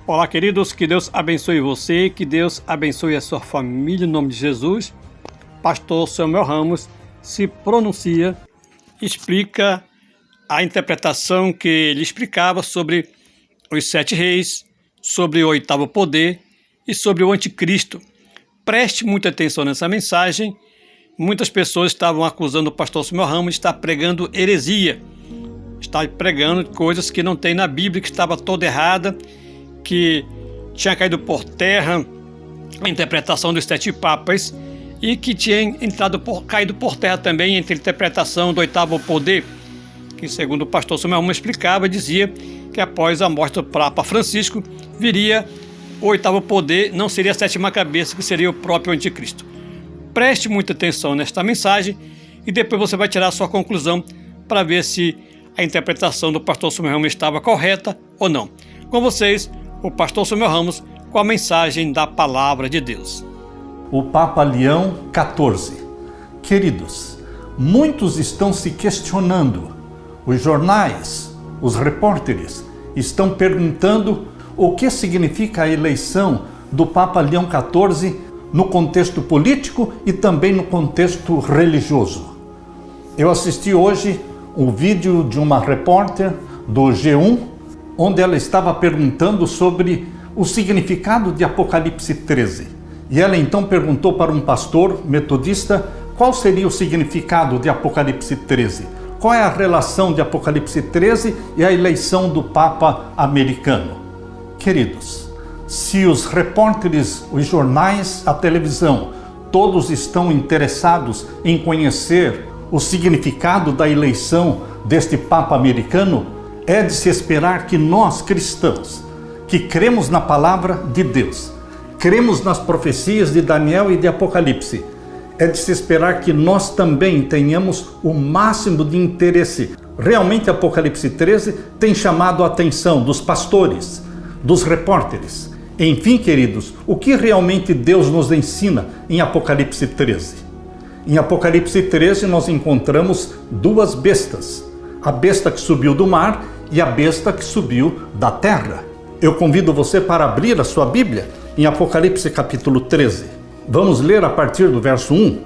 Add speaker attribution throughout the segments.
Speaker 1: Olá, queridos, que Deus abençoe você, que Deus abençoe a sua família, em nome de Jesus. Pastor Samuel Ramos se pronuncia, explica a interpretação que ele explicava sobre os 7 reis, sobre o 8º poder e sobre o anticristo. Preste muita atenção nessa mensagem. Muitas pessoas estavam acusando o pastor Samuel Ramos de estar pregando heresia, estar pregando coisas que não tem na Bíblia, que estava toda errada, que tinha caído por terra a interpretação dos 7 papas e que tinha caído por terra também entre a interpretação do 8º poder, que segundo o pastor Samuel Ramos explicava, dizia que após a morte do Papa Francisco viria o 8º poder, não seria a 7ª cabeça, que seria o próprio anticristo. Preste muita atenção nesta mensagem e depois você vai tirar a sua conclusão para ver se a interpretação do pastor Samuel Ramos estava correta ou não. Com vocês, o pastor Samuel Ramos, com a mensagem da Palavra de Deus.
Speaker 2: O Papa Leão XIV. Queridos, muitos estão se questionando. Os jornais, os repórteres estão perguntando o que significa a eleição do Papa Leão XIV no contexto político e também no contexto religioso. Eu assisti hoje um vídeo de uma repórter do G1, onde ela estava perguntando sobre o significado de Apocalipse 13. E ela então perguntou para um pastor metodista qual seria o significado de Apocalipse 13. Qual é a relação de Apocalipse 13 e a eleição do Papa americano? Queridos, se os repórteres, os jornais, a televisão, todos estão interessados em conhecer o significado da eleição deste Papa americano, é de se esperar que nós, cristãos, que cremos na palavra de Deus, cremos nas profecias de Daniel e de Apocalipse, é de se esperar que nós também tenhamos o máximo de interesse. Realmente Apocalipse 13 tem chamado a atenção dos pastores, dos repórteres. Enfim, queridos, o que realmente Deus nos ensina em Apocalipse 13? Em Apocalipse 13 nós encontramos 2 bestas, a besta que subiu do mar e a besta que subiu da terra. Eu convido você para abrir a sua Bíblia em Apocalipse capítulo 13. Vamos ler a partir do verso 1.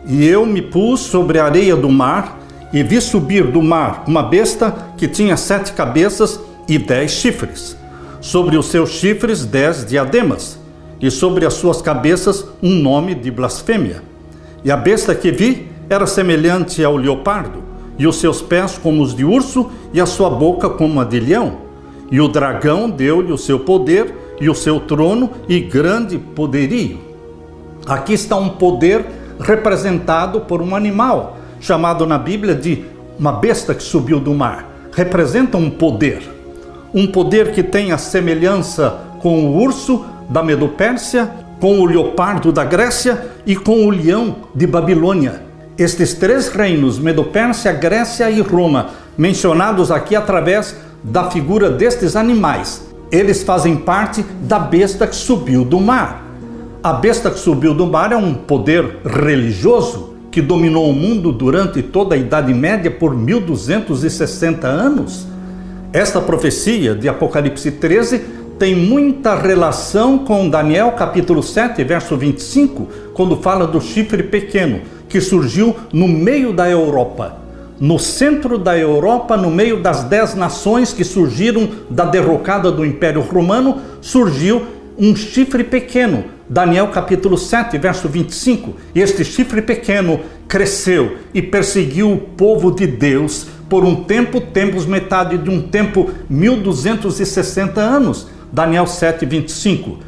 Speaker 2: E eu me pus sobre a areia do mar e vi subir do mar uma besta que tinha 7 cabeças e 10 chifres. Sobre os seus chifres 10 diademas e sobre as suas cabeças um nome de blasfêmia. E a besta que vi era semelhante ao leopardo, e os seus pés como os de urso, e a sua boca como a de leão. E o dragão deu-lhe o seu poder, e o seu trono, e grande poderio. Aqui está um poder representado por um animal, chamado na Bíblia de uma besta que subiu do mar. Representa um poder que tem a semelhança com o urso da Medo-Pérsia, com o leopardo da Grécia e com o leão de Babilônia. Estes 3 reinos, Medo-Pérsia, Grécia e Roma, mencionados aqui através da figura destes animais, eles fazem parte da besta que subiu do mar. A besta que subiu do mar é um poder religioso que dominou o mundo durante toda a Idade Média por 1260 anos. Esta profecia de Apocalipse 13 tem muita relação com Daniel capítulo 7, verso 25, quando fala do chifre pequeno, que surgiu no meio da Europa. No centro da Europa, no meio das 10 nações que surgiram da derrocada do Império Romano, surgiu um chifre pequeno. Daniel capítulo 7, verso 25. E este chifre pequeno cresceu e perseguiu o povo de Deus por um tempo, metade de um tempo, 1260 anos. Daniel 7, 25.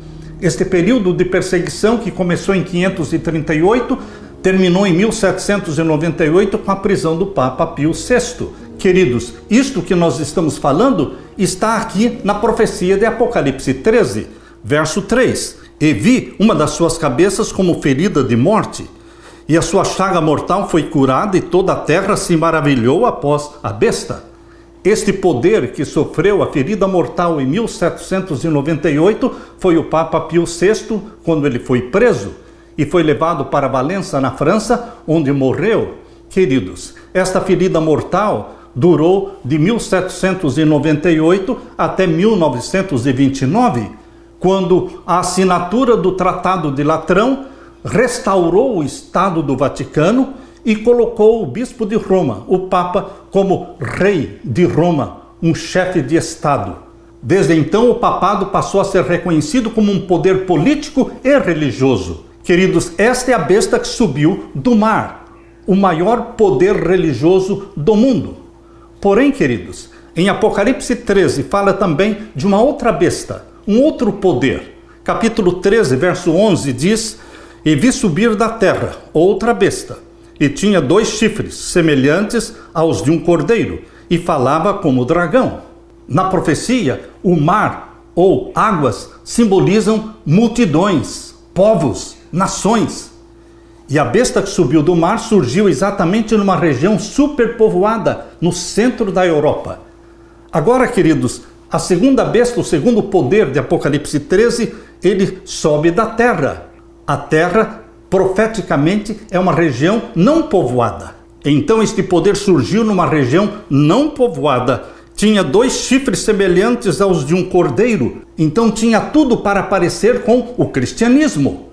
Speaker 2: Este período de perseguição, que começou em 538, terminou em 1798 com a prisão do Papa Pio VI. Queridos, isto que nós estamos falando está aqui na profecia de Apocalipse 13, verso 3. E vi uma das suas cabeças como ferida de morte, e a sua chaga mortal foi curada, e toda a terra se maravilhou após a besta. Este poder que sofreu a ferida mortal em 1798 foi o Papa Pio VI, quando ele foi preso e foi levado para Valença, na França, onde morreu. Queridos, esta ferida mortal durou de 1798 até 1929, quando a assinatura do Tratado de Latrão restaurou o Estado do Vaticano e colocou o bispo de Roma, o Papa, como rei de Roma, um chefe de Estado. Desde então, o papado passou a ser reconhecido como um poder político e religioso. Queridos, esta é a besta que subiu do mar, o maior poder religioso do mundo. Porém, queridos, em Apocalipse 13 fala também de uma outra besta, um outro poder. Capítulo 13, verso 11 diz: "E vi subir da terra outra besta, e tinha 2 chifres, semelhantes aos de um cordeiro, e falava como dragão." Na profecia, o mar ou águas simbolizam multidões, povos, nações. E a besta que subiu do mar surgiu exatamente numa região superpovoada, no centro da Europa. Agora, queridos, a segunda besta, o segundo poder de Apocalipse 13, ele sobe da terra. A terra, profeticamente, é uma região não povoada. Então este poder surgiu numa região não povoada. Tinha 2 chifres semelhantes aos de um cordeiro. Então tinha tudo para parecer com o cristianismo.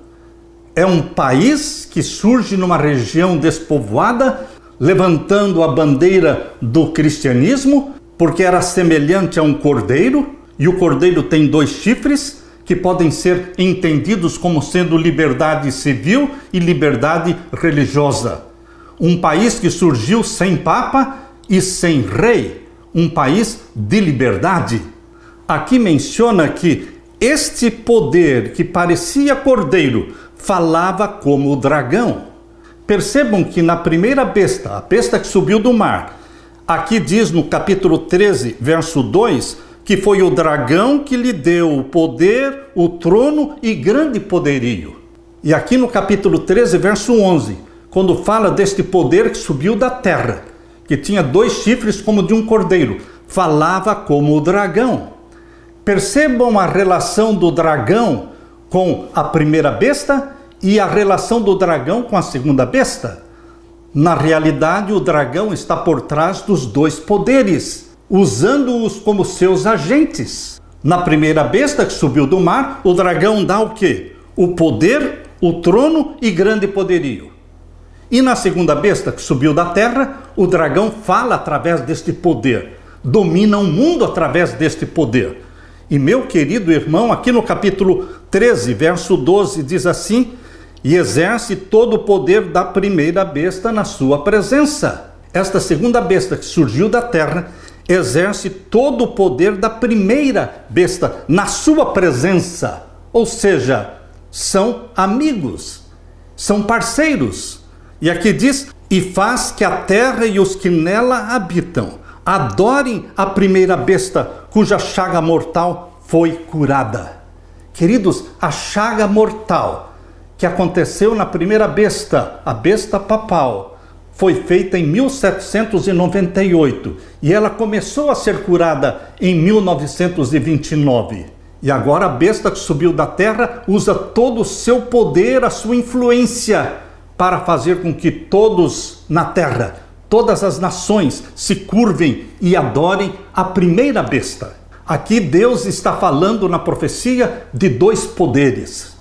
Speaker 2: É um país que surge numa região despovoada, levantando a bandeira do cristianismo, porque era semelhante a um cordeiro, e o cordeiro tem 2 chifres, que podem ser entendidos como sendo liberdade civil e liberdade religiosa. Um país que surgiu sem papa e sem rei, um país de liberdade. Aqui menciona que este poder que parecia cordeiro falava como o dragão. Percebam que na primeira besta, a besta que subiu do mar, aqui diz no capítulo 13, verso 2, que foi o dragão que lhe deu o poder, o trono e grande poderio. E aqui no capítulo 13, verso 11, quando fala deste poder que subiu da terra, que tinha 2 chifres como de um cordeiro, falava como o dragão. Percebam a relação do dragão com a primeira besta e a relação do dragão com a segunda besta. Na realidade, o dragão está por trás dos 2 poderes, usando-os como seus agentes. Na primeira besta que subiu do mar, o dragão dá o quê? O poder, o trono e grande poderio. E na segunda besta que subiu da terra, o dragão fala através deste poder, domina o mundo através deste poder. E meu querido irmão, aqui no capítulo 13, verso 12, diz assim: "E exerce todo o poder da primeira besta na sua presença." Esta segunda besta que surgiu da terra exerce todo o poder da primeira besta na sua presença. Ou seja, são amigos, são parceiros. E aqui diz: "E faz que a terra e os que nela habitam adorem a primeira besta, cuja chaga mortal foi curada." Queridos, a chaga mortal que aconteceu na primeira besta, a besta papal, foi feita em 1798 e ela começou a ser curada em 1929. E agora a besta que subiu da terra usa todo o seu poder, a sua influência, para fazer com que todos na terra, todas as nações, se curvem e adorem a primeira besta. Aqui Deus está falando na profecia de 2 poderes.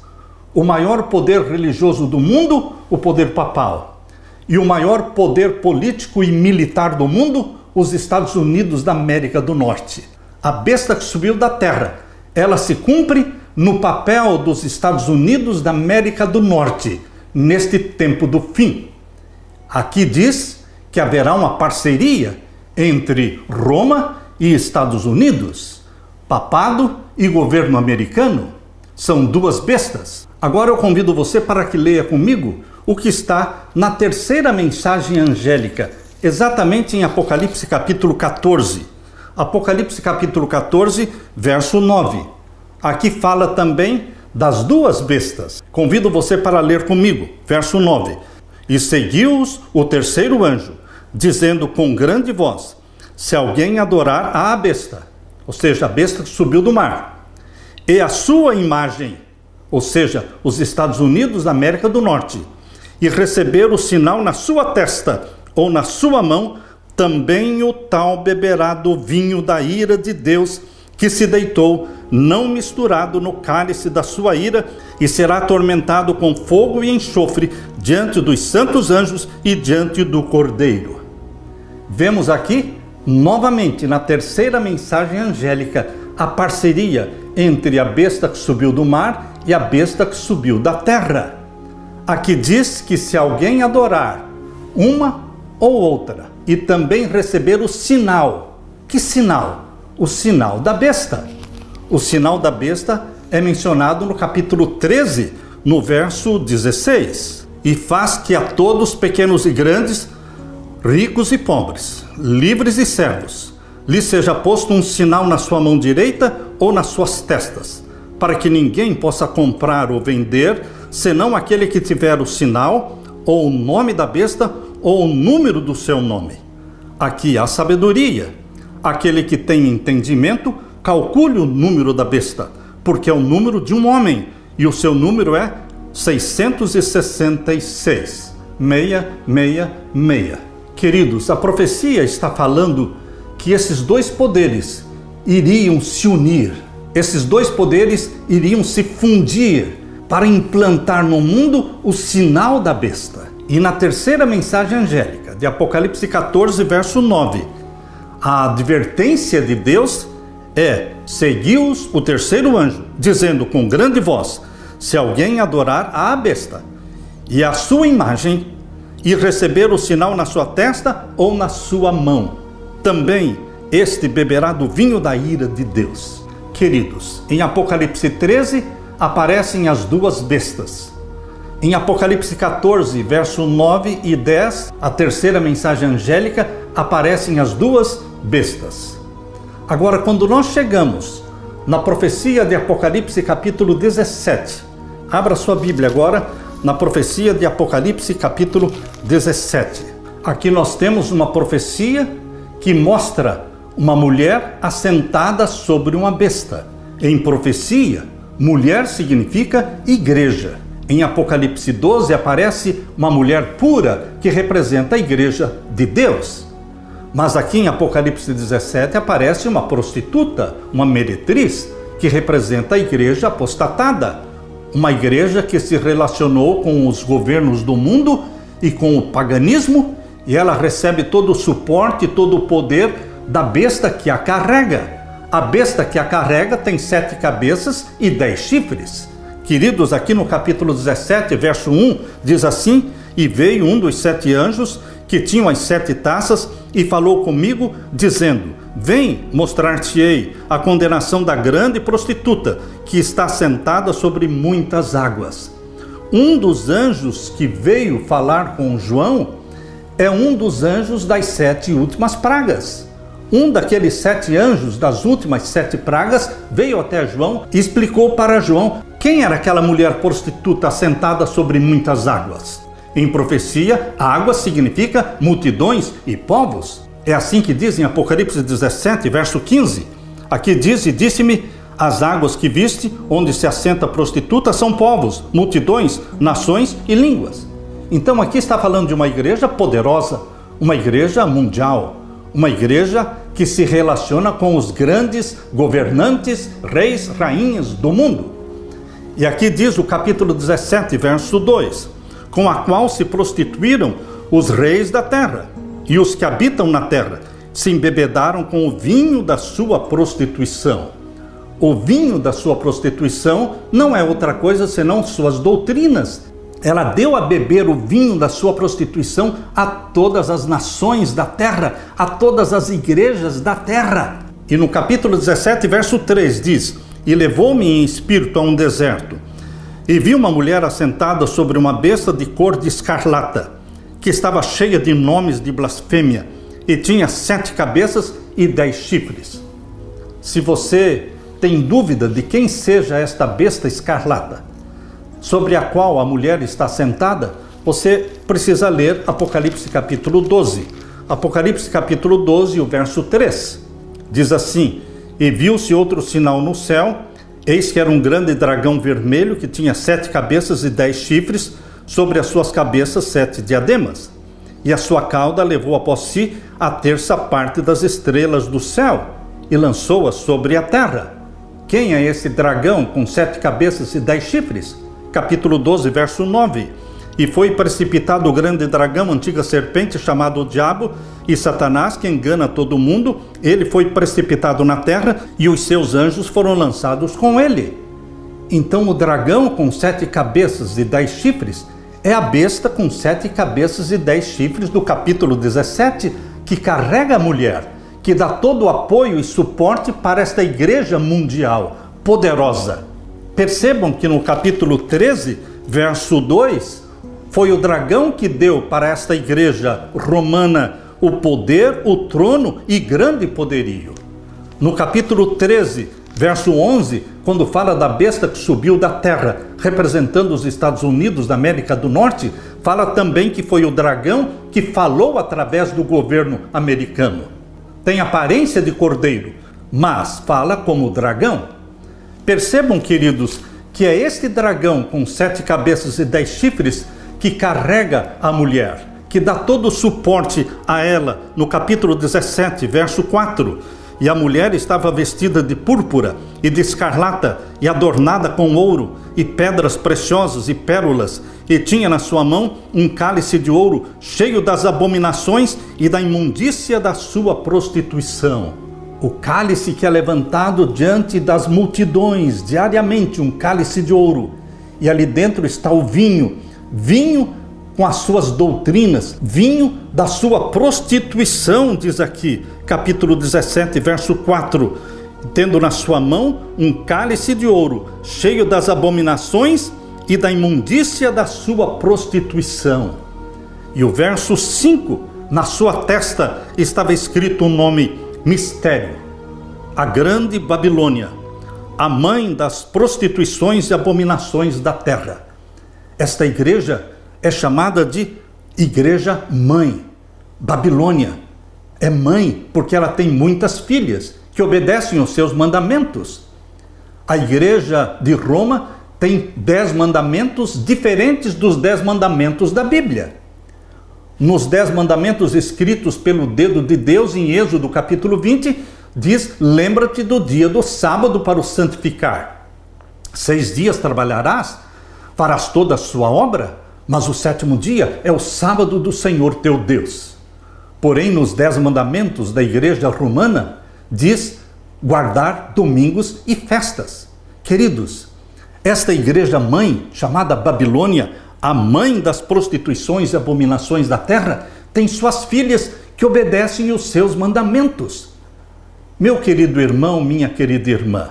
Speaker 2: O maior poder religioso do mundo, o poder papal. E o maior poder político e militar do mundo, os Estados Unidos da América do Norte. A besta que subiu da terra, ela se cumpre no papel dos Estados Unidos da América do Norte, neste tempo do fim. Aqui diz que haverá uma parceria entre Roma e Estados Unidos, papado e governo americano. São 2 bestas. Agora eu convido você para que leia comigo o que está na terceira mensagem angélica, exatamente em Apocalipse capítulo 14. Apocalipse capítulo 14, verso 9. Aqui fala também das 2 bestas. Convido você para ler comigo, verso 9. "E seguiu-os o terceiro anjo, dizendo com grande voz: se alguém adorar a besta," ou seja, a besta que subiu do mar, "e a sua imagem," ou seja, os Estados Unidos da América do Norte, "e receber o sinal na sua testa ou na sua mão, também o tal beberá do vinho da ira de Deus, que se deitou, não misturado no cálice da sua ira, e será atormentado com fogo e enxofre diante dos santos anjos e diante do Cordeiro. Vemos aqui, novamente, na terceira mensagem angélica, a parceria entre a besta que subiu do mar e a besta que subiu da terra. Aqui diz que se alguém adorar uma ou outra e também receber o sinal. Que sinal? O sinal da besta. O sinal da besta é mencionado no capítulo 13, no verso 16. E faz que a todos, pequenos e grandes, ricos e pobres, livres e servos, lhe seja posto um sinal na sua mão direita ou nas suas testas, para que ninguém possa comprar ou vender, senão aquele que tiver o sinal, ou o nome da besta, ou o número do seu nome. Aqui há sabedoria. Aquele que tem entendimento, calcule o número da besta, porque é o número de um homem, e o seu número é 666. 666. Queridos, a profecia está falando que esses dois poderes iriam se unir. Esses dois poderes iriam se fundir para implantar no mundo o sinal da besta. E na terceira mensagem angélica, de Apocalipse 14, verso 9, a advertência de Deus é: seguiu-os o terceiro anjo, dizendo com grande voz: se alguém adorar a besta e a sua imagem, e receber o sinal na sua testa ou na sua mão, também este beberá do vinho da ira de Deus. Queridos, em Apocalipse 13 aparecem as duas bestas. Em Apocalipse 14, verso 9 e 10, a terceira mensagem angélica, aparecem as duas bestas. Agora, quando nós chegamos na profecia de Apocalipse capítulo 17, abra sua Bíblia agora, na profecia de Apocalipse capítulo 17. Aqui nós temos uma profecia que mostra uma mulher assentada sobre uma besta. Em profecia, mulher significa igreja. Em Apocalipse 12 aparece uma mulher pura que representa a igreja de Deus. Mas aqui em Apocalipse 17 aparece uma prostituta, uma meretriz, que representa a igreja apostatada. Uma igreja que se relacionou com os governos do mundo e com o paganismo, e ela recebe todo o suporte, todo o poder da besta que a carrega. A besta que a carrega tem 7 cabeças e 10 chifres. Queridos, aqui no capítulo 17, verso 1, diz assim: e veio um dos 7 anjos que tinham as 7 taças e falou comigo, dizendo: vem, mostrar-te-ei a condenação da grande prostituta, que está sentada sobre muitas águas. Um dos anjos que veio falar com João é um dos anjos das 7 últimas pragas. Um daqueles 7 anjos das últimas 7 pragas veio até João e explicou para João quem era aquela mulher prostituta assentada sobre muitas águas. Em profecia, água significa multidões e povos. É assim que diz em Apocalipse 17, verso 15. Aqui diz: e disse-me, as águas que viste, onde se assenta a prostituta, são povos, multidões, nações e línguas. Então aqui está falando de uma igreja poderosa, uma igreja mundial, uma igreja que se relaciona com os grandes governantes, reis, rainhas do mundo. E aqui diz o capítulo 17, verso 2, com a qual se prostituíram os reis da terra, e os que habitam na terra se embebedaram com o vinho da sua prostituição. O vinho da sua prostituição não é outra coisa senão suas doutrinas. Ela deu a beber o vinho da sua prostituição a todas as nações da terra, a todas as igrejas da terra. E no capítulo 17, verso 3 diz: e levou-me em espírito a um deserto, e vi uma mulher assentada sobre uma besta de cor de escarlata, que estava cheia de nomes de blasfêmia, e tinha 7 cabeças e 10 chifres. Se você tem dúvida de quem seja esta besta escarlata, sobre a qual a mulher está sentada, você precisa ler Apocalipse capítulo 12. Apocalipse capítulo 12, o verso 3, diz assim: e viu-se outro sinal no céu, eis que era um grande dragão vermelho, que tinha 7 cabeças e 10 chifres, sobre as suas cabeças 7 diademas, e a sua cauda levou após si a terça parte das estrelas do céu e lançou-as sobre a terra. Quem é esse dragão com 7 cabeças e 10 chifres? Capítulo 12, verso 9. E foi precipitado o grande dragão, antiga serpente, chamado o Diabo e Satanás, que engana todo mundo. Ele foi precipitado na terra e os seus anjos foram lançados com ele. Então o dragão com 7 cabeças e 10 chifres é a besta com 7 cabeças e 10 chifres do capítulo 17, que carrega a mulher, que dá todo o apoio e suporte para esta igreja mundial poderosa. Percebam que no capítulo 13, verso 2, foi o dragão que deu para esta igreja romana o poder, o trono e grande poderio. No capítulo 13, verso 11, quando fala da besta que subiu da terra, representando os Estados Unidos da América do Norte, fala também que foi o dragão que falou através do governo americano. Tem aparência de cordeiro, mas fala como dragão. Percebam, queridos, que é este dragão com 7 cabeças e 10 chifres que carrega a mulher, que dá todo o suporte a ela. No capítulo 17, verso 4, e a mulher estava vestida de púrpura e de escarlata e adornada com ouro e pedras preciosas e pérolas, e tinha na sua mão um cálice de ouro cheio das abominações e da imundícia da sua prostituição. O cálice que é levantado diante das multidões diariamente, um cálice de ouro, e ali dentro está o vinho com as suas doutrinas, vinho da sua prostituição, diz aqui, capítulo 17, verso 4, tendo na sua mão um cálice de ouro, cheio das abominações e da imundícia da sua prostituição. E o verso 5, na sua testa estava escrito o nome Mistério, a grande Babilônia, a mãe das prostituições e abominações da terra. Esta igreja é chamada de Igreja Mãe. Babilônia é mãe porque ela tem muitas filhas que obedecem aos seus mandamentos. A igreja de Roma tem 10 mandamentos diferentes dos 10 mandamentos da Bíblia. Nos 10 mandamentos escritos pelo dedo de Deus em Êxodo capítulo 20, diz: lembra-te do dia do sábado para o santificar. 6 dias trabalharás, farás toda a sua obra, mas o 7º dia é o sábado do Senhor teu Deus. Porém, nos 10 mandamentos da igreja romana, diz guardar domingos e festas. Queridos, esta igreja mãe, chamada Babilônia, a mãe das prostituições e abominações da terra, tem suas filhas que obedecem os seus mandamentos. Meu querido irmão, minha querida irmã,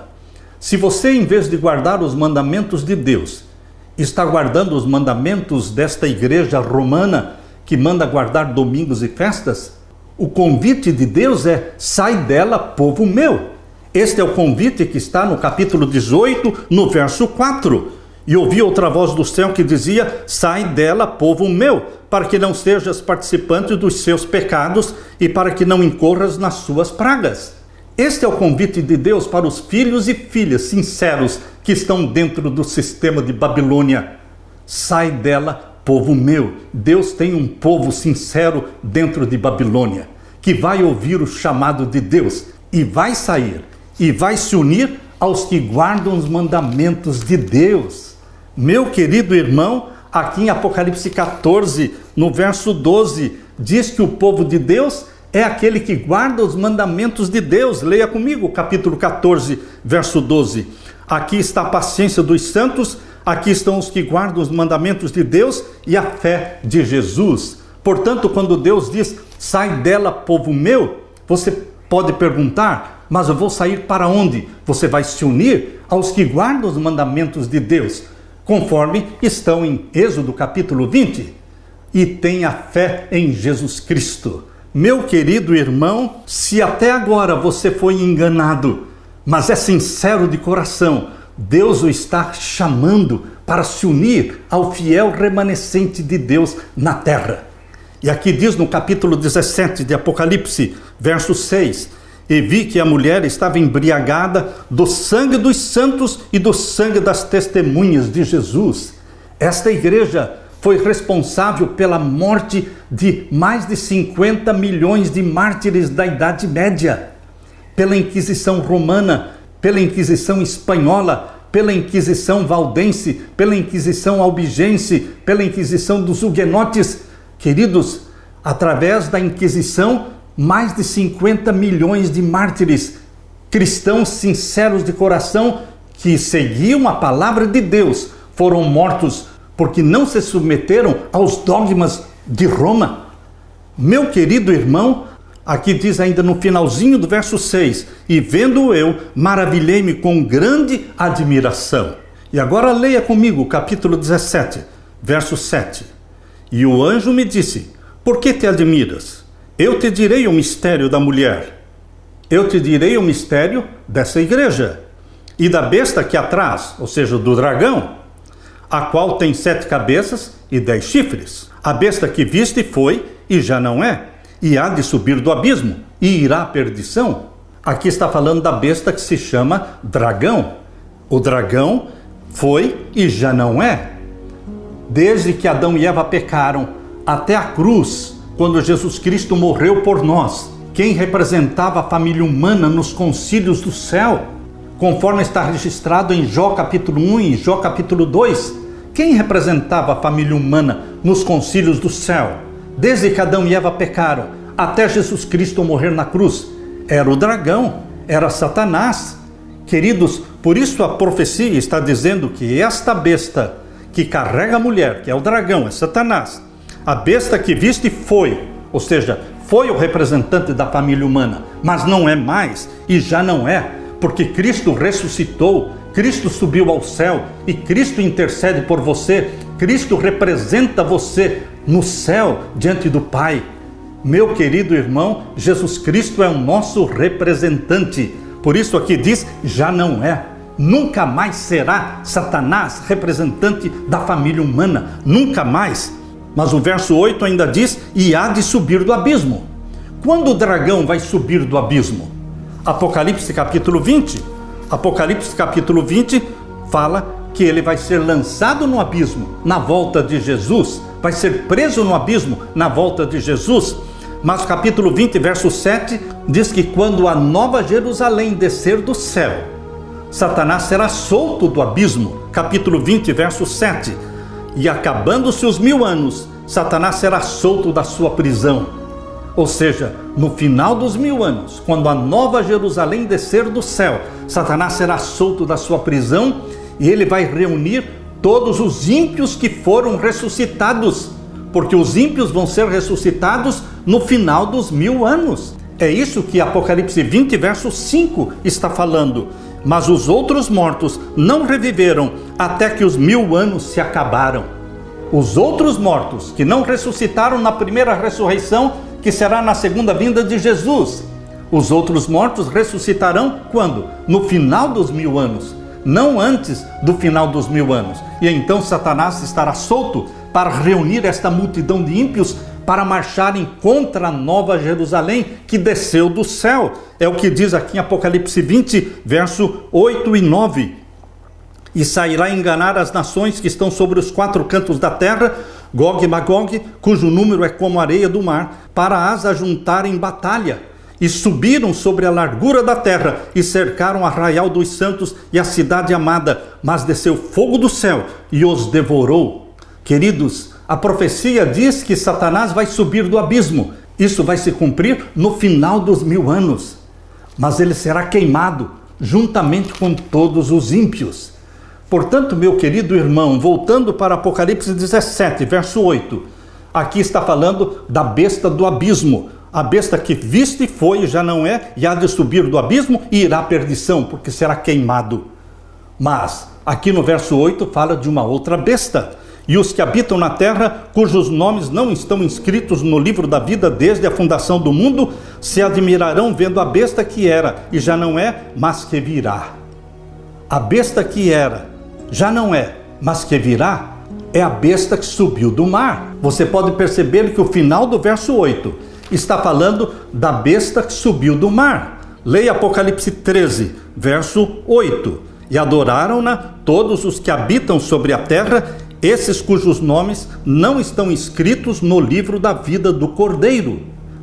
Speaker 2: se você, em vez de guardar os mandamentos de Deus, está guardando os mandamentos desta igreja romana que manda guardar domingos e festas, o convite de Deus é: sai dela, povo meu. Este é o convite que está no capítulo 18, no verso 4. E ouvi outra voz do céu que dizia: sai dela, povo meu, para que não sejas participante dos seus pecados e para que não incorras nas suas pragas. Este é o convite de Deus para os filhos e filhas sinceros que estão dentro do sistema de Babilônia. Sai dela, povo meu. Deus tem um povo sincero dentro de Babilônia, que vai ouvir o chamado de Deus e vai sair e vai se unir aos que guardam os mandamentos de Deus. Meu querido irmão, aqui em Apocalipse 14, no verso 12, diz que o povo de Deus é aquele que guarda os mandamentos de Deus. Leia comigo, capítulo 14, verso 12. Aqui está a paciência dos santos, aqui estão os que guardam os mandamentos de Deus e a fé de Jesus. Portanto, quando Deus diz: sai dela, povo meu, você pode perguntar: mas eu vou sair para onde? Você vai se unir aos que guardam os mandamentos de Deus, conforme estão em Êxodo capítulo 20. E tenha fé em Jesus Cristo. Meu querido irmão, se até agora você foi enganado, mas é sincero de coração, Deus o está chamando para se unir ao fiel remanescente de Deus na terra. E aqui diz no capítulo 17 de Apocalipse, verso 6, e vi que a mulher estava embriagada do sangue dos santos e do sangue das testemunhas de Jesus. Esta igreja foi responsável pela morte de mais de 50 milhões de mártires da Idade Média, pela Inquisição Romana, pela Inquisição Espanhola, pela Inquisição Valdense, pela Inquisição Albigense, pela Inquisição dos Huguenotes. Queridos, através da Inquisição, mais de 50 milhões de mártires, cristãos sinceros de coração, que seguiam a palavra de Deus, foram mortos porque não se submeteram aos dogmas de Roma. Meu querido irmão, aqui diz ainda no finalzinho do verso 6, e vendo eu, maravilhei-me com grande admiração. E agora leia comigo o capítulo 17, verso 7. E o anjo me disse, por que te admiras? Eu te direi o mistério da mulher. Eu te direi o mistério dessa igreja e da besta que atrás, ou seja, do dragão, a qual tem 7 cabeças e 10 chifres. A besta que viste foi e já não é, e há de subir do abismo e irá à perdição. Aqui está falando da besta que se chama dragão. O dragão foi e já não é. Desde que Adão e Eva pecaram até a cruz, quando Jesus Cristo morreu por nós, quem representava a família humana nos concílios do céu, conforme está registrado em Jó capítulo 1 e Jó capítulo 2, quem representava a família humana nos concílios do céu, desde que Adão e Eva pecaram até Jesus Cristo morrer na cruz? Era o dragão, era Satanás. Queridos, por isso a profecia está dizendo que esta besta que carrega a mulher, que é o dragão, é Satanás, a besta que viste foi, ou seja, foi o representante da família humana, mas não é mais e já não é, porque Cristo ressuscitou, Cristo subiu ao céu e Cristo intercede por você, Cristo representa você no céu diante do Pai. Meu querido irmão, Jesus Cristo é o nosso representante, por isso aqui diz, já não é. Nunca mais será Satanás representante da família humana, nunca mais. Mas o verso 8 ainda diz, e há de subir do abismo. Quando o dragão vai subir do abismo? Apocalipse capítulo 20. Apocalipse capítulo 20 fala que ele vai ser lançado no abismo na volta de Jesus, vai ser preso no abismo na volta de Jesus. Mas o capítulo 20, verso 7, diz que quando a nova Jerusalém descer do céu, Satanás será solto do abismo. Capítulo 20, verso 7. E acabando-se os 1000 anos, Satanás será solto da sua prisão. Ou seja, no final dos 1000 anos, quando a nova Jerusalém descer do céu, Satanás será solto da sua prisão e ele vai reunir todos os ímpios que foram ressuscitados, porque os ímpios vão ser ressuscitados no final dos 1000 anos. É isso que Apocalipse 20, verso 5 está falando. Mas os outros mortos não reviveram até que os 1000 anos se acabaram. Os outros mortos que não ressuscitaram na primeira ressurreição, que será na segunda vinda de Jesus, os outros mortos ressuscitarão quando? No final dos 1000 anos, não antes do final dos 1000 anos. E então Satanás estará solto para reunir esta multidão de ímpios para marcharem contra a nova Jerusalém que desceu do céu. É o que diz aqui em Apocalipse 20, verso 8 e 9. E sairá enganar as nações que estão sobre os 4 cantos da terra, Gog e Magog, cujo número é como a areia do mar, para as ajuntar em batalha. E subiram sobre a largura da terra e cercaram o arraial dos santos e a cidade amada, mas desceu fogo do céu e os devorou. Queridos, a profecia diz que Satanás vai subir do abismo. Isso vai se cumprir no final dos 1000 anos. Mas ele será queimado juntamente com todos os ímpios. Portanto, meu querido irmão, voltando para Apocalipse 17, verso 8, aqui está falando da besta do abismo. A besta que viste foi e já não é, e há de subir do abismo e irá à perdição, porque será queimado. Mas, aqui no verso 8, fala de uma outra besta. E os que habitam na terra, cujos nomes não estão inscritos no livro da vida desde a fundação do mundo, se admirarão vendo a besta que era, e já não é, mas que virá. A besta que era, já não é, mas que virá, é a besta que subiu do mar. Você pode perceber que o final do verso 8 está falando da besta que subiu do mar. Leia Apocalipse 13, verso 8. E adoraram-na todos os que habitam sobre a terra, esses cujos nomes não estão escritos no livro da vida do Cordeiro.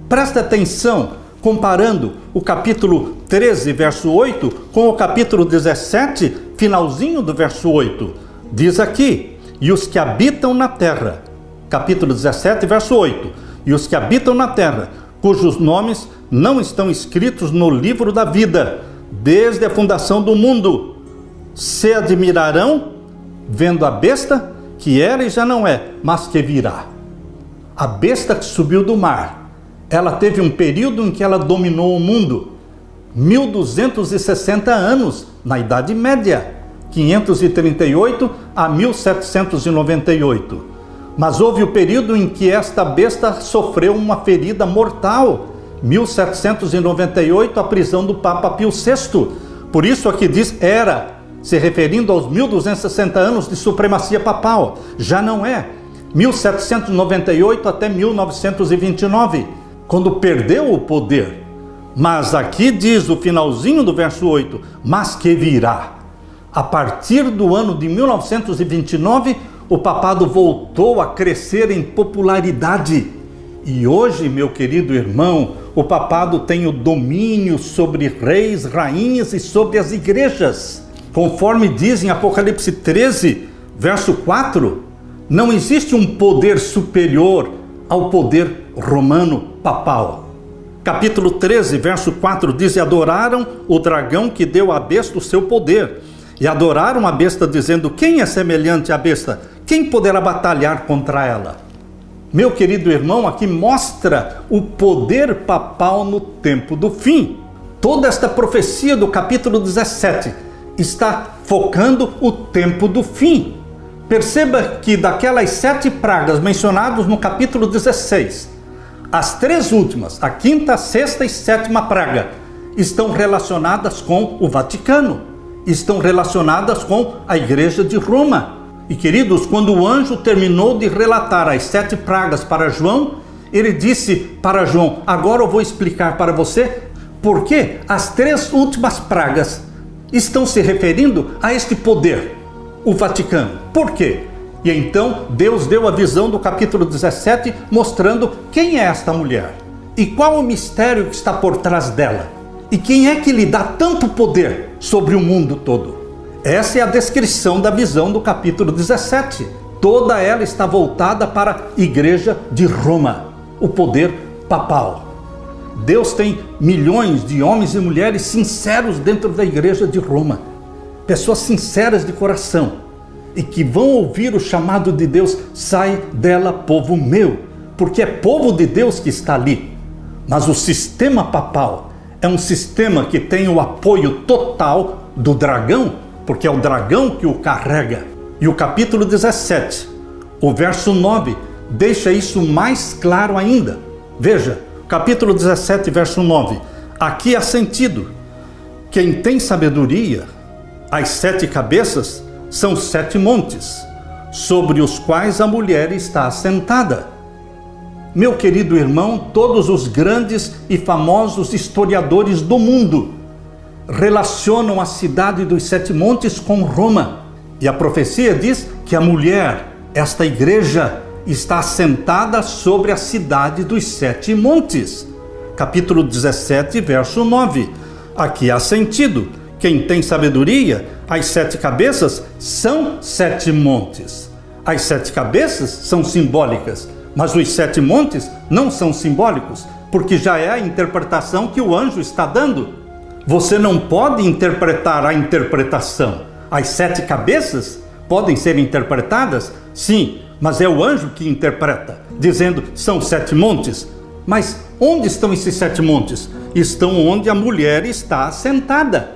Speaker 2: Presta atenção, comparando o capítulo 13, verso 8, com o capítulo 17, finalzinho do verso 8. Diz aqui: e os que habitam na terra, capítulo 17, verso 8, e os que habitam na terra, cujos nomes não estão escritos no livro da vida, desde a fundação do mundo, se admirarão, vendo a besta, que era e já não é, mas que virá. A besta que subiu do mar, ela teve um período em que ela dominou o mundo, 1260 anos, na Idade Média, 538 a 1798. Mas houve o período em que esta besta sofreu uma ferida mortal, 1798, a prisão do Papa Pio VI. Por isso aqui diz era, se referindo aos 1260 anos de supremacia papal. Já não é. 1798 até 1929, quando perdeu o poder. Mas aqui diz o finalzinho do verso 8, mas que virá. A partir do ano de 1929, o papado voltou a crescer em popularidade. E hoje, meu querido irmão, o papado tem o domínio sobre reis, rainhas e sobre as igrejas. Conforme diz em Apocalipse 13, verso 4, não existe um poder superior ao poder romano papal. Capítulo 13, verso 4 diz: e adoraram o dragão que deu à besta o seu poder. E adoraram a besta, dizendo: quem é semelhante à besta? Quem poderá batalhar contra ela? Meu querido irmão, aqui mostra o poder papal no tempo do fim. Toda esta profecia do capítulo 17 está focando o tempo do fim. Perceba que daquelas 7 pragas mencionadas no capítulo 16, as 3 últimas, a 5ª, 6ª e 7ª praga, estão relacionadas com o Vaticano, estão relacionadas com a Igreja de Roma. E queridos, quando o anjo terminou de relatar as 7 pragas para João, ele disse para João: agora eu vou explicar para você por que as 3 últimas pragas estão se referindo a este poder, o Vaticano. Por quê? E então Deus deu a visão do capítulo 17, mostrando quem é esta mulher e qual o mistério que está por trás dela e quem é que lhe dá tanto poder sobre o mundo todo. Essa é a descrição da visão do capítulo 17. Toda ela está voltada para a Igreja de Roma, o poder papal. Deus tem milhões de homens e mulheres sinceros dentro da Igreja de Roma, pessoas sinceras de coração, e que vão ouvir o chamado de Deus: sai dela, povo meu, porque é povo de Deus que está ali. Mas o sistema papal é um sistema que tem o apoio total do dragão, porque é o dragão que o carrega. E o capítulo 17, o verso 9, deixa isso mais claro ainda. Veja, capítulo 17, verso 9. Aqui há sentido: quem tem sabedoria, as 7 cabeças são 7 montes, sobre os quais a mulher está assentada. Meu querido irmão, todos os grandes e famosos historiadores do mundo relacionam a cidade dos 7 montes com Roma. E a profecia diz que a mulher, esta igreja, está assentada sobre a cidade dos 7 montes. Capítulo 17, verso 9. Aqui há sentido: quem tem sabedoria, as 7 cabeças são 7 montes. As 7 cabeças são simbólicas, mas os 7 montes não são simbólicos, porque já é a interpretação que o anjo está dando. Você não pode interpretar a interpretação. As 7 cabeças podem ser interpretadas? Sim, mas é o anjo que interpreta, dizendo: são 7 montes. Mas onde estão esses 7 montes? Estão onde a mulher está assentada.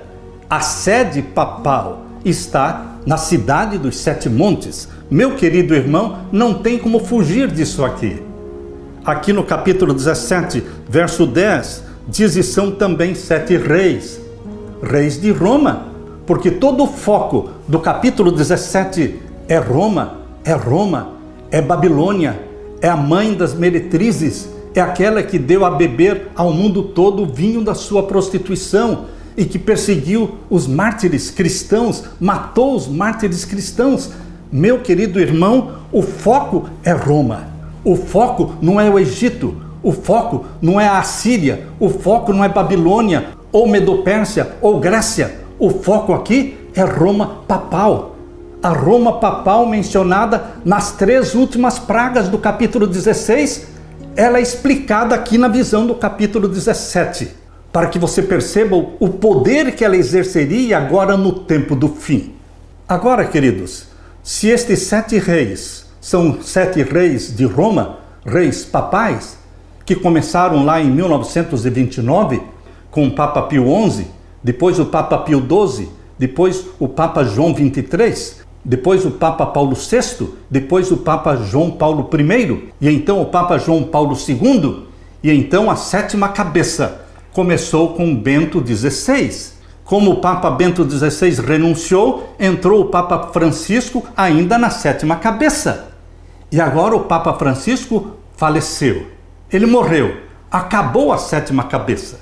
Speaker 2: A sede papal está na cidade dos 7 montes. Meu querido irmão, não tem como fugir disso aqui. Aqui no capítulo 17, verso 10, diz: e são também 7 reis, reis de Roma, porque todo o foco do capítulo 17 é Roma, é Babilônia, é a mãe das meretrizes, é aquela que deu a beber ao mundo todo o vinho da sua prostituição e que perseguiu os mártires cristãos, matou os mártires cristãos. Meu querido irmão, o foco é Roma. O foco não é o Egito. O foco não é a Assíria. O foco não é Babilônia, ou Medopérsia, ou Grécia. O foco aqui é Roma papal. A Roma papal mencionada nas 3 últimas pragas do capítulo 16, ela é explicada aqui na visão do capítulo 17, para que você perceba o poder que ela exerceria agora no tempo do fim. Agora, queridos, se estes 7 reis são 7 reis de Roma, reis papais, que começaram lá em 1929, com o Papa Pio XI, depois o Papa Pio XII, depois o Papa João XXIII, depois o Papa Paulo VI, depois o Papa João Paulo I, e então o Papa João Paulo II, e então a 7ª cabeça começou com Bento XVI. Como o Papa Bento XVI renunciou, entrou o Papa Francisco ainda na 7ª cabeça. E agora o Papa Francisco faleceu. Ele morreu. Acabou a 7ª cabeça.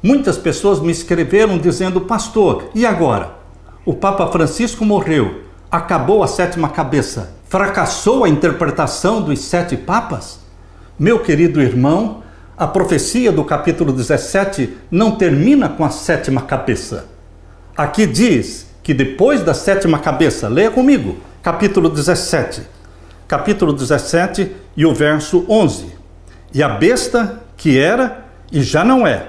Speaker 2: Muitas pessoas me escreveram dizendo: pastor, e agora? O Papa Francisco morreu. Acabou a 7ª cabeça. Fracassou a interpretação dos 7 papas? Meu querido irmão, a profecia do capítulo 17 não termina com a 7ª cabeça. Aqui diz que depois da 7ª cabeça, leia comigo, capítulo 17. Capítulo 17 e o verso 11. E a besta que era e já não é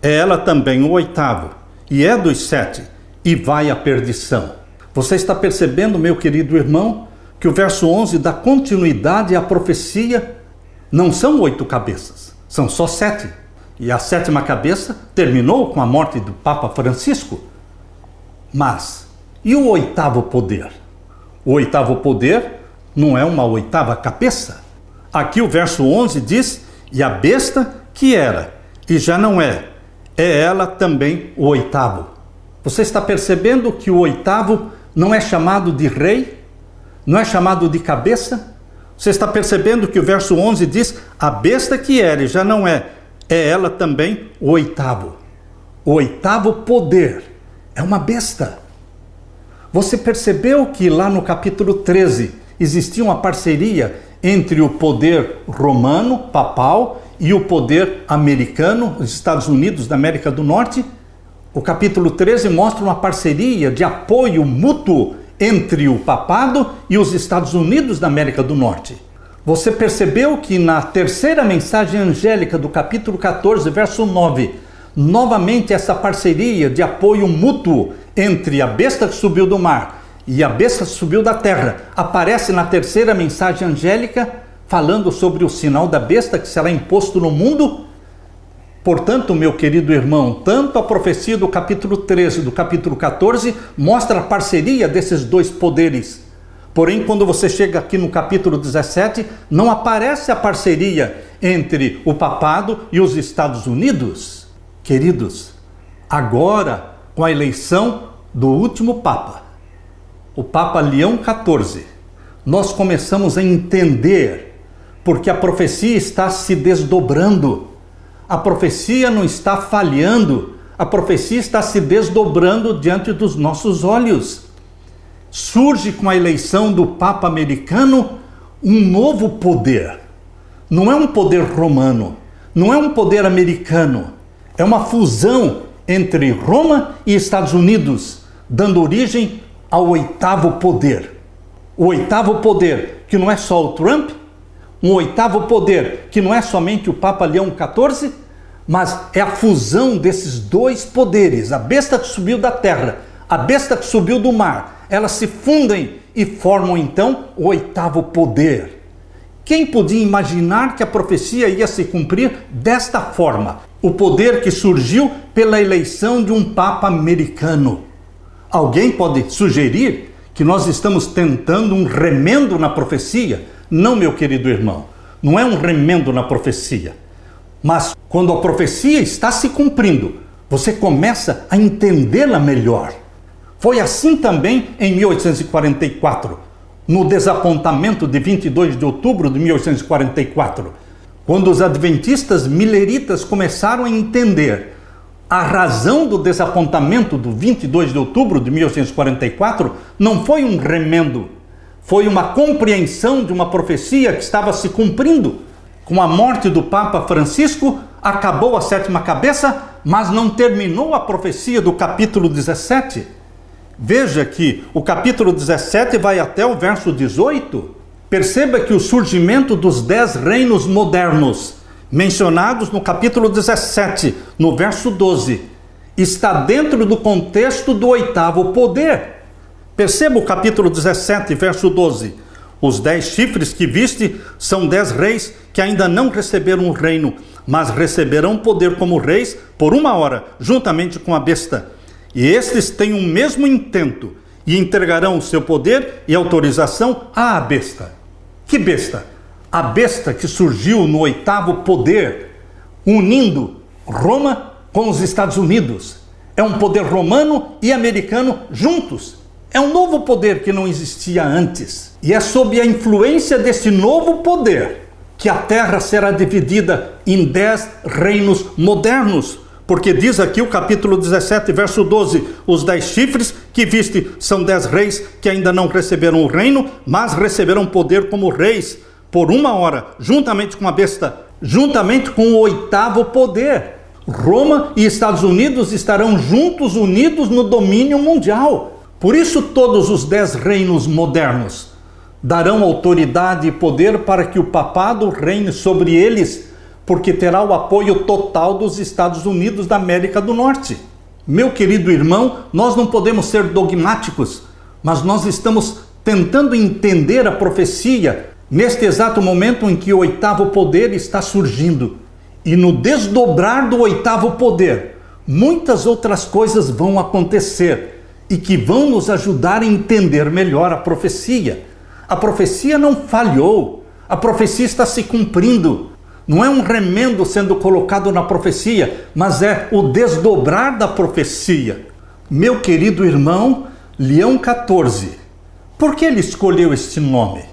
Speaker 2: ela também o 8º, e é dos 7, e vai à perdição. Você está percebendo, meu querido irmão, que o verso 11 dá continuidade à profecia? Não são 8 cabeças, são só 7. E a 7ª cabeça terminou com a morte do Papa Francisco. Mas, e o 8º poder? O 8º poder não é uma 8ª cabeça. Aqui o verso 11 diz: e a besta que era e já não é ela também o 8º. Você está percebendo que o 8º não é chamado de rei? Não é chamado de cabeça? Você está percebendo que o verso 11 diz: a besta que era e já não é ela também o 8º. O 8º poder é uma besta. Você percebeu que lá no capítulo 13 existia uma parceria entre o poder romano, papal, e o poder americano, os Estados Unidos da América do Norte? O capítulo 13 mostra uma parceria de apoio mútuo entre o papado e os Estados Unidos da América do Norte. Você percebeu que na terceira mensagem angélica do capítulo 14, verso 9, novamente essa parceria de apoio mútuo entre a besta que subiu do mar e a besta que subiu da terra aparece na terceira mensagem angélica, falando sobre o sinal da besta que será imposto no mundo? Portanto, meu querido irmão, tanto a profecia do capítulo 13 e do capítulo 14 mostra a parceria desses 2 poderes. Porém, quando você chega aqui no capítulo 17, não aparece a parceria entre o papado e os Estados Unidos. Queridos, agora, com a eleição do último Papa, o Papa Leão XIV, nós começamos a entender porque a profecia está se desdobrando. A profecia não está falhando, a profecia está se desdobrando diante dos nossos olhos. Surge com a eleição do Papa americano um novo poder. Não é um poder romano, não é um poder americano, é uma fusão entre Roma e Estados Unidos, dando origem ao 8º poder. O 8º poder, que não é só o Trump, um 8º poder, que não é somente o Papa Leão XIV, mas é a fusão desses 2 poderes, a besta que subiu da terra, a besta que subiu do mar, elas se fundem e formam então o 8º poder. Quem podia imaginar que a profecia ia se cumprir desta forma? O poder que surgiu pela eleição de um Papa americano. Alguém pode sugerir que nós estamos tentando um remendo na profecia? Não, meu querido irmão, não é um remendo na profecia. Mas quando a profecia está se cumprindo, você começa a entendê-la melhor. Foi assim também em 1844, no desapontamento de 22 de outubro de 1844, quando os adventistas mileritas começaram a entender a razão do desapontamento do 22 de outubro de 1844, não foi um remendo foi uma compreensão de uma profecia que estava se cumprindo. Com a morte do Papa Francisco, acabou a sétima cabeça, mas não terminou a profecia do capítulo 17. Veja que o capítulo 17 vai até o verso 18. Perceba que o surgimento dos 10 reinos modernos, mencionados no capítulo 17, no verso 12, está dentro do contexto do 8º poder. Perceba o capítulo 17, verso 12. Os 10 chifres que viste são 10 reis que ainda não receberam o reino, mas receberão poder como reis por 1 hora, juntamente com a besta. E estes têm o mesmo intento, e entregarão o seu poder e autorização à besta. Que besta? A besta que surgiu no 8º poder, unindo Roma com os Estados Unidos. É um poder romano e americano juntos. É um novo poder que não existia antes. E é sob a influência desse novo poder que a terra será dividida em 10 reinos modernos. Porque diz aqui o capítulo 17, verso 12, os 10 chifres que viste são 10 reis que ainda não receberam o reino, mas receberão poder como reis por 1 hora, juntamente com a besta, juntamente com o 8º poder. Roma e Estados Unidos estarão juntos, unidos no domínio mundial. Por isso todos os 10 reinos modernos darão autoridade e poder para que o papado reine sobre eles, porque terá o apoio total dos Estados Unidos da América do Norte. Meu querido irmão, nós não podemos ser dogmáticos, mas nós estamos tentando entender a profecia neste exato momento em que o 8º poder está surgindo. E no desdobrar do 8º poder, muitas outras coisas vão acontecer e que vão nos ajudar a entender melhor a profecia. A profecia não falhou, a profecia está se cumprindo. Não é um remendo sendo colocado na profecia, mas é o desdobrar da profecia. Meu querido irmão, Leão XIV, por que ele escolheu este nome?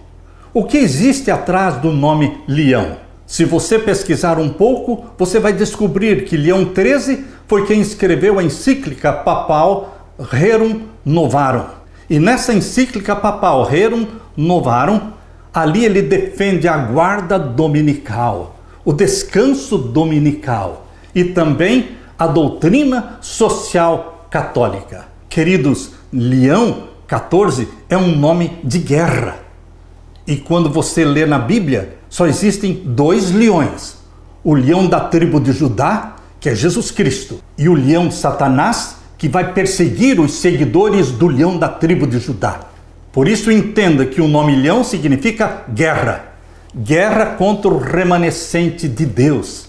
Speaker 2: O que existe atrás do nome Leão? Se você pesquisar um pouco, você vai descobrir que Leão XIII foi quem escreveu a encíclica papal Rerum Novarum. E nessa encíclica papal Rerum Novarum, ali ele defende a guarda dominical, o descanso dominical e também a doutrina social católica. Queridos, Leão XIV é um nome de guerra. E quando você lê na Bíblia, só existem 2 leões. O leão da tribo de Judá, que é Jesus Cristo, e o leão Satanás, que vai perseguir os seguidores do leão da tribo de Judá. Por isso entenda que o nome leão significa guerra. Guerra contra o remanescente de Deus.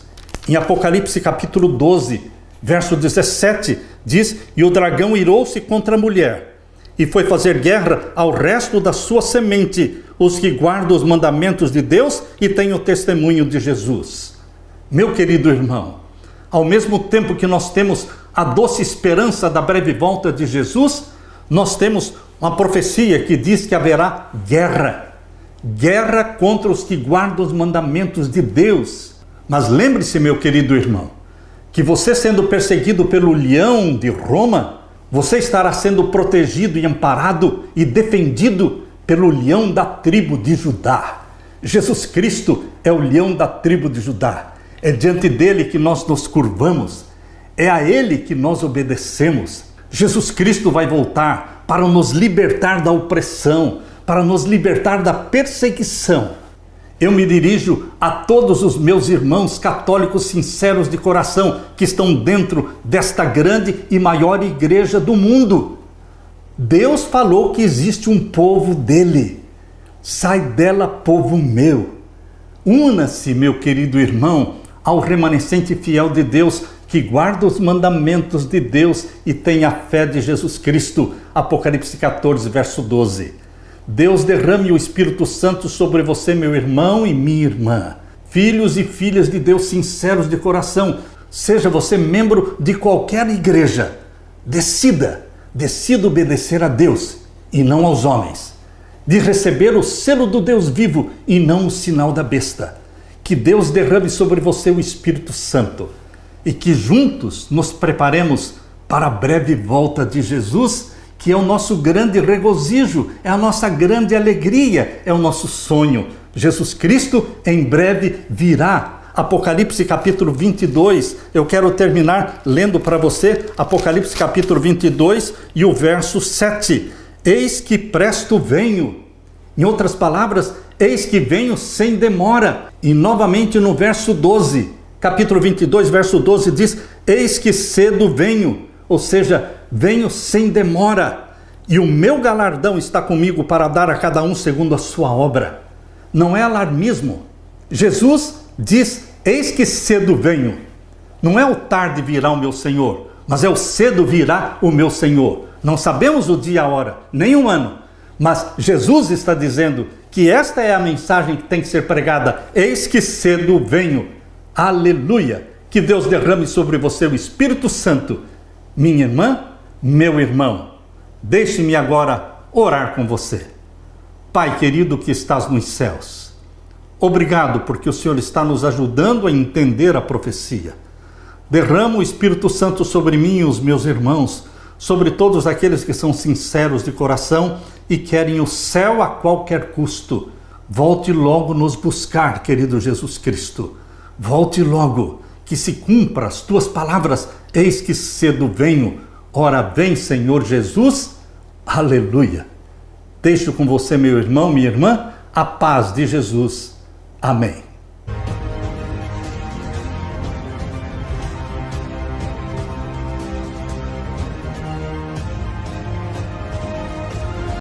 Speaker 2: Em Apocalipse capítulo 12, verso 17, diz: E o dragão irou-se contra a mulher, e foi fazer guerra ao resto da sua semente, os que guardam os mandamentos de Deus e têm o testemunho de Jesus. Meu querido irmão, ao mesmo tempo que nós temos a doce esperança da breve volta de Jesus, nós temos uma profecia que diz que haverá guerra. Guerra contra os que guardam os mandamentos de Deus. Mas lembre-se, meu querido irmão, que você sendo perseguido pelo leão de Roma, você estará sendo protegido e amparado e defendido pelo leão da tribo de Judá. Jesus Cristo é o leão da tribo de Judá. É diante dele que nós nos curvamos. É a ele que nós obedecemos. Jesus Cristo vai voltar para nos libertar da opressão, para nos libertar da perseguição. Eu me dirijo a todos os meus irmãos católicos sinceros de coração que estão dentro desta grande e maior igreja do mundo. Deus falou que existe um povo dele. Sai dela, povo meu. Una-se, meu querido irmão, ao remanescente fiel de Deus, que guarda os mandamentos de Deus e tem a fé de Jesus Cristo. Apocalipse 14, verso 12. Deus derrame o Espírito Santo sobre você, meu irmão e minha irmã. Filhos e filhas de Deus sinceros de coração, seja você membro de qualquer igreja, decida obedecer a Deus e não aos homens, de receber o selo do Deus vivo e não o sinal da besta. Que Deus derrame sobre você o Espírito Santo e que juntos nos preparemos para a breve volta de Jesus, que é o nosso grande regozijo, é a nossa grande alegria, é o nosso sonho. Jesus Cristo em breve virá. Apocalipse capítulo 22, eu quero terminar lendo para você Apocalipse capítulo 22 e o verso 7. Eis que presto venho. Em outras palavras, eis que venho sem demora. E novamente no verso 12, capítulo 22, verso 12 diz, eis que cedo venho, ou seja, venho sem demora. E o meu galardão está comigo para dar a cada um segundo a sua obra. Não é alarmismo. Jesus diz, eis que cedo venho. Não é o tarde virá o meu Senhor, mas é o cedo virá o meu Senhor. Não sabemos o dia e a hora, nem o ano, mas Jesus está dizendo que esta é a mensagem que tem que ser pregada. Eis que cedo venho. Aleluia! Que Deus derrame sobre você o Espírito Santo. Minha irmã, meu irmão, deixe-me agora orar com você. Pai querido que estás nos céus, obrigado porque o Senhor está nos ajudando a entender a profecia. Derrama o Espírito Santo sobre mim e os meus irmãos, sobre todos aqueles que são sinceros de coração e querem o céu a qualquer custo. Volte logo nos buscar, querido Jesus Cristo. Volte logo, que se cumpra as tuas palavras. Eis que cedo venho. Ora vem, Senhor Jesus. Aleluia. Deixo com você, meu irmão, minha irmã, a paz de Jesus. Amém.